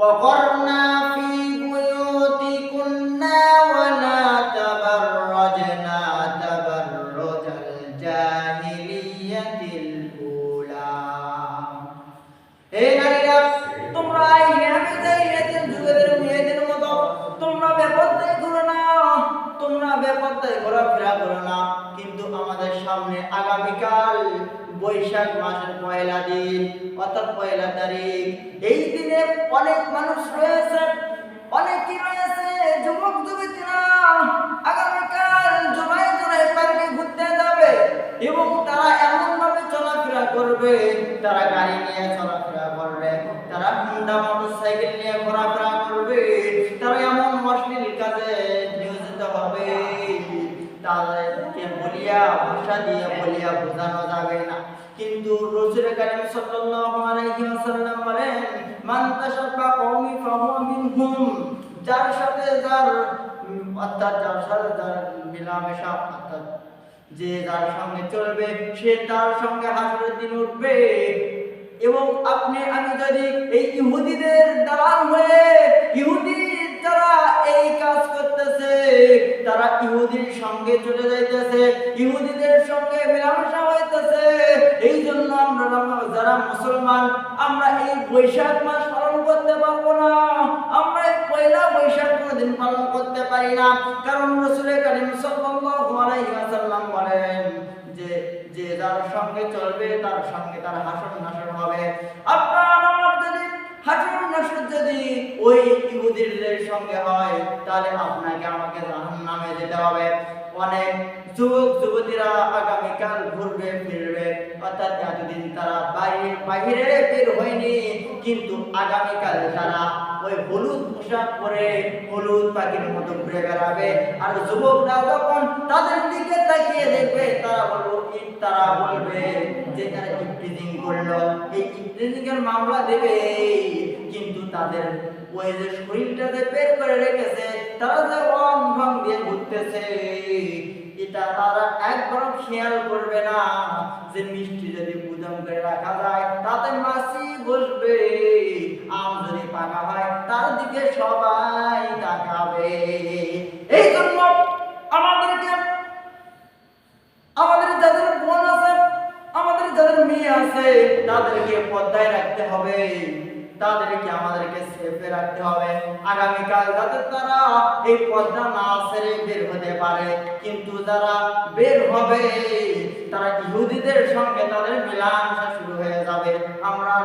وقرنا في بيوتكنا ولا تبرجنا تبرج الجاهلية الأولى হে নারীরা তোমরা এই জাহিলিয়াতের যুগের মেয়েদের মতো তোমরা বেপরদায় করো না, তোমরা বেপরদায় ঘোরাফেরা করো না। কিন্তু আমাদের সামনে আগামীকাল বৈশাখ মাসের পয়লা দিন অর্থাৎ পয়লা তারিখ, এই দিনে অনেক মানুষ রয়েছে, অনেকেই রয়েছে যুবক যুবতীরা আগামীকাল জোড়ায় জোড়ায় পার্কে ঘুরতে যাবে এবং তারা এমন ভাবে চলাফেরা করবে, তারা গাড়ি নিয়ে চলাফেরা করবে, তারা হুন্ডা মোটরসাইকেল নিয়ে ঘোরাফেরা করবে, তারা এমন অশ্লীল কাজে নিয়োজিত হবে তাদেরকে বলিয়া ভাষা দিয়ে বলিয়া বোঝানো যাবে না। কিন্তু রাসূল কারীম সাল্লাল্লাহু আলাইহি ওয়াসাল্লাম বলেন মান তাশাব্বা কওমি ফাহুয়া মিনহুম, যার সাথে যার অর্থাৎ যার সাথে যার মিলামেশা অর্থাৎ যে যার সঙ্গে চলবে সে তার সঙ্গে হাসরের দিন উঠবে। এবং আপনি আমি যদি এই ইহুদিদের দালাল হয়ে ইহুদি যারা এই কাজ করতেছে তারা ইহুদির সঙ্গে চলে যাইতেছে, ইহুদিদের সঙ্গে মেলামেশা হইতেছে, এই জন্য আমরা যারা মুসলমান আমরা এই বৈশাখ মাস পালন করতে পারবো না, আমরা এই পয়লা বৈশাখ কোনদিন পালন করতে পারি না। কারণ রাসূল কারীম সাল্লাল্লাহু আলাইহি ওয়াসাল্লাম বলেন যে যে যার সঙ্গে চলবে তার সঙ্গে তার হাসর নাসর হবে। আপনার আমার যদি হাসর নাসর যদি ওই ইহুদিদের সঙ্গে হয় তাহলে আপনাকে আমাকে জাহান্নামে যেতে হবে। অনেক যুবক যুবতীরা আগামীকাল ঘুরবে ফিরবে, অর্থাৎ এতদিন তারা বাইরে বের হয়নি, কিন্তু আগামীকাল তারা ওই হলুদ পোশাক পরে হলুদ পাখির মতো ঘুরে বেড়াবে। আর যুবকরা যখন তাদের দিকে তাকিয়ে দেখবে তারা বলবে যে তারা ইফটিজিং করলো, এই ইফটিজিং এর মামলা দেবে। কিন্তু তাদের ওই যে শরীরটা যে বের করে রেখেছে, তারা যে রং ঢং দিয়ে ঘুরতেছে, এটা তারা একবারও খেয়াল করবে না যে মিষ্টি যদি গুদাম করে রাখা যায় তাতে মাছি বসবে, আম যদি পাকা হয় তার দিকে সবাই তাকাবে। এই জন্য আমাদেরকে আমাদের যাদের বোন আছে, আমাদের যাদের মেয়ে আছে তাদেরকে পর্দায় রাখতে হবে, তাদেরকে আমাদেরকে সেফে রাখতে হবে। আগামীকাল যাতে তারা এই পর্দা না ছেড়ে বের হতে পারে, কিন্তু যারা বের হবে তারা ইহুদিদের সঙ্গে তাদের মেলামেশা শুরু হয়ে যাবে। আমরা